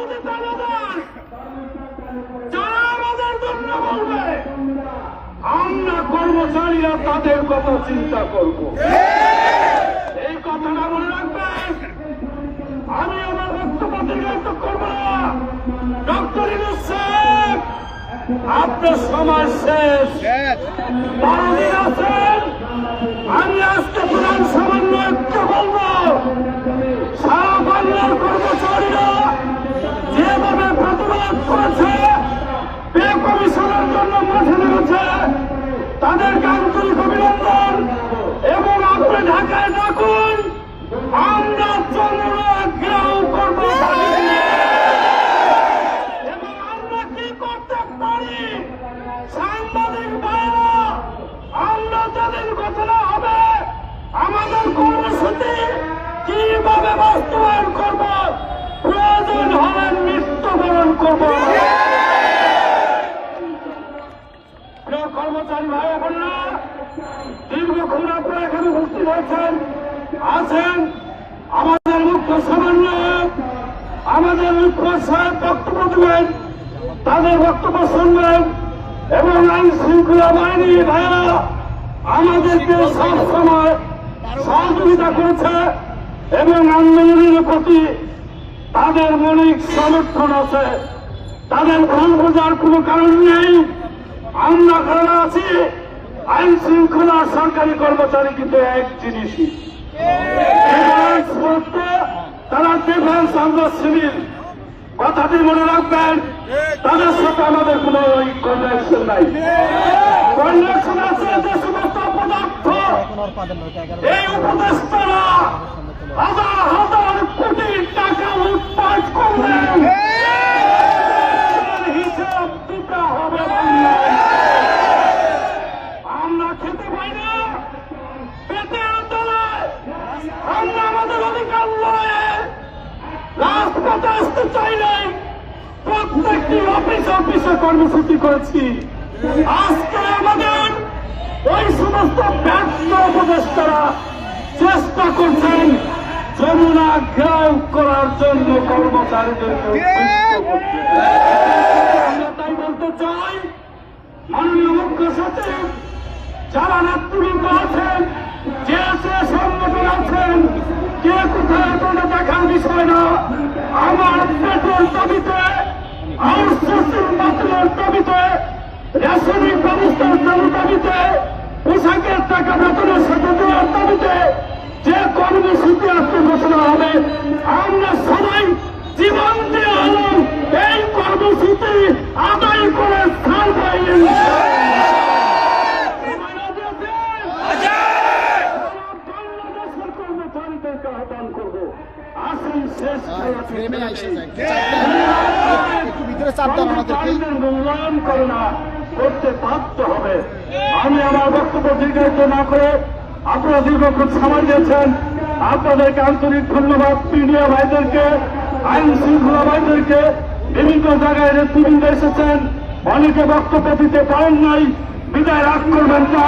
যদি দানাদার যারা আমাদের জন্য বলবে, আমরা কর্মচারীরা তাদের কথা চিন্তা করব। এই কথাটা মনে রাখবেন। আমি আমার বক্তব্য দীর্ঘায়িত করব না। ডক্টর ইউনূস সাহেব, আপনার সময় শেষ। 12 দিন আছেন। আমি আজকে প্রধান সামান্য একটু বলবো, সারা বাংলার কর্মচারীরা যেভাবে প্রতিবাদ করেছে, পে কমিশনের জন্য মাঠে নেমেছে, তাদেরকে আন্তরিক অভিনন্দন। এবং আপনি ঢাকায় ডাকুন, আমরা জনগ্রাম করব। এবং আমরা কি করতে পারি, সাংবাদিক ভাইরা, আমরা যাদের ঘোষণা হবে আমাদের কর্মসূচি কিভাবে বাস্তবায়ন করব, প্রয়োজন হলে মৃত্যুবরণ করব। প্রিয় কর্মচারী ভাই বোনেরা, দীর্ঘক্ষণ আপনারা এখানে উপস্থিত হয়েছেন, আছেন। আমাদের মুখ্য সমন্বয়ক, আমাদের মুখ্য সাহেব বক্তব্য দেবেন, তাদের বক্তব্য শুনবেন। এবং আইন শৃঙ্খলা বাহিনী ভাইরা আমাদেরকে সবসময় সহযোগিতা করেছে এবং আন্দোলনের প্রতি তাদের মৌলিক সমর্থন আছে। তাদের ভুল বোঝার কোনো কারণ নেই। আমরা যারা আছি, আইন শৃঙ্খলা সরকারি কর্মচারী কিন্তু এক জিনিসই, তারা ডিফেন্স, আমরা সিভিল। কথাটি মনে রাখবেন, তাদের সাথে আমাদের কোন কনভেনশন নাই। কনভেনশন আছে যে সমস্ত পদার্থ এই উপদেষ্টারা হাজার হাজার কোটি টাকা লুটপাট করলেন, হিসাব দিতে হবে। আমরা খেতে পাই না, পেটের তলায় আমরা আমাদের অধিকার লড়ে রাজপথে আসতে চাই নাই। প্রত্যেকটি অফিসে কর্মসূচি করেছি। আজকে আমাদের ওই সমস্ত ব্যর্থ উপদেষ্টারা চেষ্টা করছেন যমুনা ঘেরাও করার জন্য কর্মচারীদেরকে। আমরা তাই বলতে চাই, মাননীয় মুখ্য সচিব, যারা নেতৃবৃন্দ আছেন, যে সংগঠন আছেন, কে কোথায় কোনো দেখার বিষয় না। আমার পেট্রোল দাবিতে, আউটসোর্সিং বাতিলের দাবিতে, রেশনিং ব্যবস্থার চালু দাবিতে, পোশাকের টাকা বেতনের সাথে দেওয়ার দাবিতে যে কর্মসূচি আজকে ঘোষণা হবে, আমরা সবাই জীবন দিয়ে হলেও এই কর্মসূচি আদায় করে ছাড়বো। আহ্বান করবো, আসুন শেষ মূল্যায়ন করে না করতে বাধ্য হবে। আমি আমার বক্তব্য দীর্ঘায়িত না করে, আপনারা দীর্ঘক্ষণ সময় দিয়েছেন, আপনাদেরকে আন্তরিক ধন্যবাদ। মিডিয়া ভাইদেরকে, আইন শৃঙ্খলা ভাইদেরকে, বিভিন্ন জায়গায় নেতৃবৃন্দ এসেছেন, অনেকে বক্তব্য দিতে পারেন নাই, বিদায় রাগ করবেন না।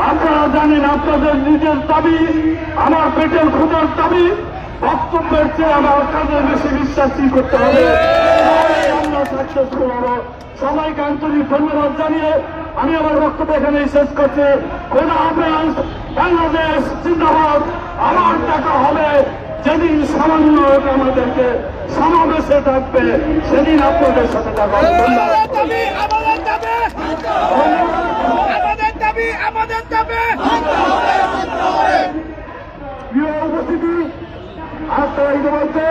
আপনারা জানেন আপনাদের নিজের দাবি, আমার পেটের ক্ষুধার দাবি, বক্তব্যের চেয়ে আমার কাজে বেশি বিশ্বাসী করতে হবে। আমরা সাকসেসফুল হব। সবাইকে আন্তরিক ধন্যবাদ জানিয়ে আমি আমার বক্তব্য এখানে শেষ করছি। খোদা হাফেজ। বাংলাদেশ জিন্দাবাদ। আমার টাকা হবে যেদিন সামান্য আমাদেরকে সমাবেশে থাকবে, সেদিন আপনাদের সাথে দেখা হবে। প্রিয় উপস্থিতি, আপনারা ইতিমধ্যে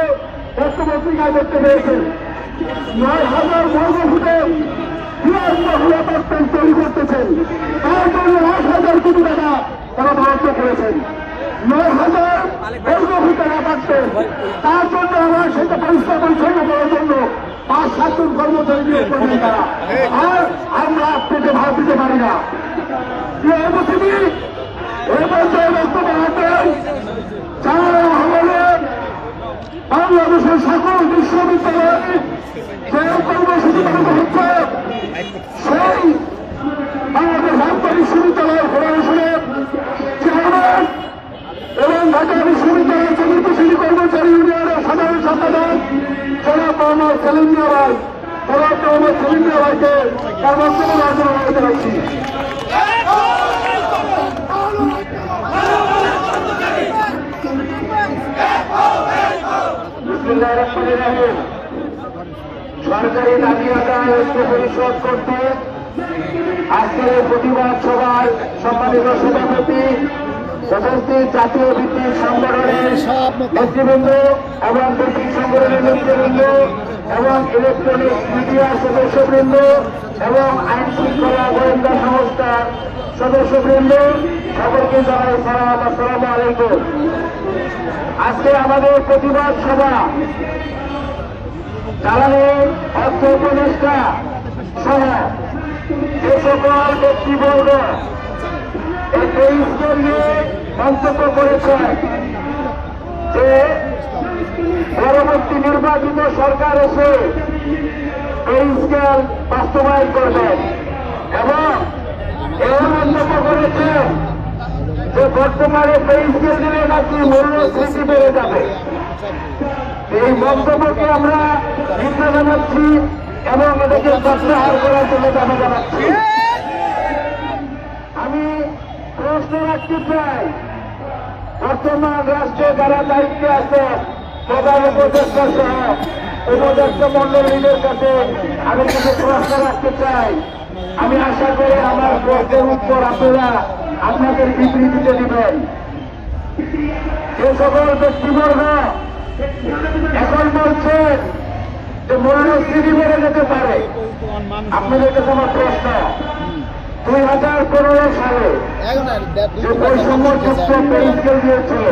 পত্রিকায় দেখতে পেয়েছেন 9,000 বর্গ ফুটে তৈরি করতেছেন। তার জন্য 8,000 কোটি টাকা তারা বরাদ্দ করেছেন। 9,000 বর্গ ফুটে রাখতেন, তার জন্য আমার সেটা পরিষ্কার পরিচ্ছন্ন করার জন্য 5-7 জন কর্মচারী নিয়োগ করবেন তারা। আর আমরা পেটে ভাত দিতে পারি না। প্রিয় উপস্থিতি, এই পর্যায়ে বক্তব্য রাখবেন যারা আমাদের বাংলাদেশের সকল বিশ্ববিদ্যালয়ে যে কর্মসূচি পালিত হচ্ছে, সেই বাংলাদেশ আন্তঃ বিশ্ববিদ্যালয়ের ফেডারেশনের চেয়ারম্যান এবং ঢাকা বিশ্ববিদ্যালয়ের চতুর্থ শ্রেণী কর্মচারী ইউনিয়নের সাধারণ সম্পাদক জনাব আমার সেলিম মিয়া ভাই, আমার সেলিম মিয়া ভাইকে তার বক্তব্য রাখতে পারছি। সরকারি দাবি আদায় ঐক্য পরিষদ করতে আজকের প্রতিবাদ সভায় সম্মানিত সভাপতি, উপস্থিত জাতীয় ভিত্তিক সংগঠনের নেতৃবৃন্দ এবং ভিত্তিক সংগঠনের নেতৃবৃন্দ এবং ইলেকট্রনিক মিডিয়ার সদস্যবৃন্দ এবং আইন শৃঙ্খলা গোয়েন্দা সংস্থার সদস্যবৃন্দ, সকলকে জানাই সালাম, আসসালামু আলাইকুম। আজকে আমাদের প্রতিবাদ সভা জ্বালানি অর্থ উপদেষ্টা সহ যে সকল ব্যক্তিবর্গ এই তেইশকে নিয়ে মন্তব্য করেছেন যে পরবর্তী নির্বাচিত সরকার এসে এই স্কেল বাস্তবায়ন করবেন এবং এও মন্তব্য করেছেন যে বর্তমানে এই স্কেল দিলে নাকি মূল্যস্ফীতি বেড়ে যাবে। এই মন্তব্যকে আমরা নিন্দা জানাচ্ছি এবং এটাকে প্রত্যাহার করার জন্য দাবি জানাচ্ছি। আমি প্রশ্ন রাখতে চাই, বর্তমান রাষ্ট্রে যারা দায়িত্বে আছে প্রধান উপদেষ্টা সহ উপদেষ্টা মন্ডলীদের কাছে আমি কিছু প্রশ্ন রাখতে চাই। আমি আশা করি আমার প্রশ্নের উত্তর আপনারা আপনাদের বিবৃতিতে দিবেন। যে সকল ব্যক্তিবর্গ এখন বলছেন যে মূল্যস্ফীতি বেড়ে যেতে পারে, আপনাদের কাছে আমার প্রশ্ন, 2015 সালে যে বৈষম্যযুক্ত পে স্কেল দিয়েছিল,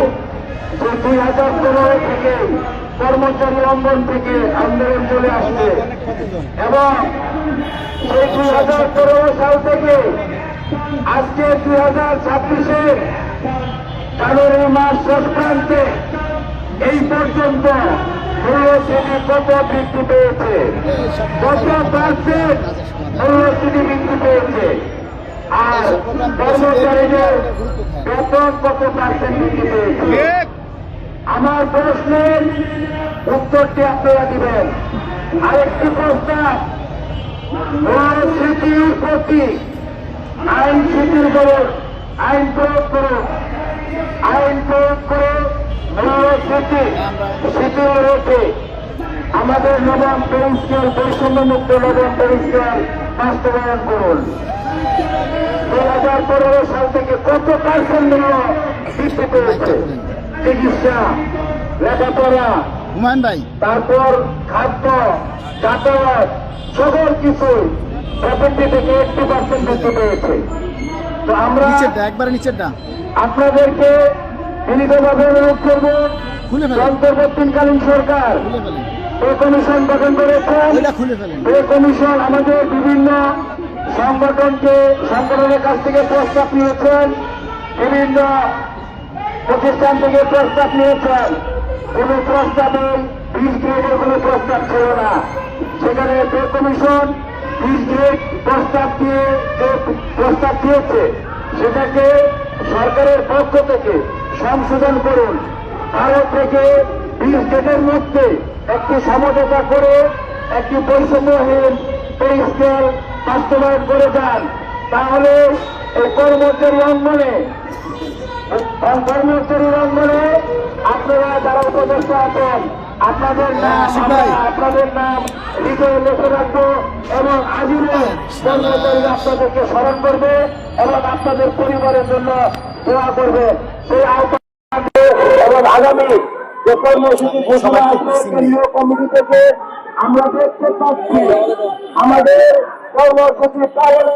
যে 2015 থেকে কর্মচারী অঙ্গন থেকে আন্দোলন চলে আসবে এবং সেই 2015 সাল থেকে আজকে 2026 জানুয়ারি মাস শেষ প্রান্তে এই পর্যন্ত মূল্যস্ফীতি কত বৃদ্ধি পেয়েছে, কত পার্সেন্ট মূল্যস্ফীতি বৃদ্ধি পেয়েছে, আর কর্মচারীদের বেতন কত পার্সেন্ট বৃদ্ধি পেয়েছে। আমার প্রশ্নের উত্তরটি আপনারা দিবেন। আরেকটি প্রস্তাব, মূল্যস্ফীতির প্রতি আইন শিথিল করুন, আইন প্রয়োগ করুন, আইন প্রয়োগ করে মূল্যস্ফীতি শিথিল রেখে আমাদের নবম পে স্কেল, বৈষম্যমুক্ত নবম পে স্কেল বাস্তবায়ন করুন। 2015 সাল থেকে কত পার্সেন্ট মূল্য বৃদ্ধি পেয়েছে, চিকিৎসা, লেখাপড়া, তারপর খাদ্য, যাতায়াত, সকল কিছু 70 থেকে 80% বৃদ্ধি পেয়েছে। তো আমরা একবারে নিচেরটা আপনাদেরকে বিনীতভাবে অনুরোধ করব, অন্তর্বর্তীকালীন সরকার পে কমিশন গঠন করেছেন। পে কমিশন আমাদের বিভিন্ন সংগঠনের কাছ থেকে প্রস্তাব নিয়েছেন, বিভিন্ন প্রতিষ্ঠান থেকে প্রস্তাব নিয়েছেন। কোন প্রস্তাবে 20 গ্রেডের কোন প্রস্তাব ছিল না। সেখানে পে কমিশন 20 গ্রেড প্রস্তাব দিয়েছে, সেটাকে সরকারের পক্ষ থেকে সংশোধন করুন। ভারত থেকে 20 গ্রেডের মধ্যে একটি সমঝোতা করে একটি বৈষম্যহীন পে স্কেল বাস্তবায়ন করে যান। তাহলে এই কর্মচারী অঙ্গনে আপনারা যারা উপদেষ্টা আছেন আপনাদের নাম হৃদয়ে লিখে রাখবো এবং আজীবন কর্মচারীরা আপনাদেরকে স্মরণ করবে এবং আপনাদের পরিবারের জন্য দোয়া করবে। সেই আহ্বান এবং আগামী যে কর্মসূচি ঘোষণা কেন্দ্রীয় কমিটি থেকে আমরা দেখতে পাচ্ছি আমাদের কর্মসূচি পালনে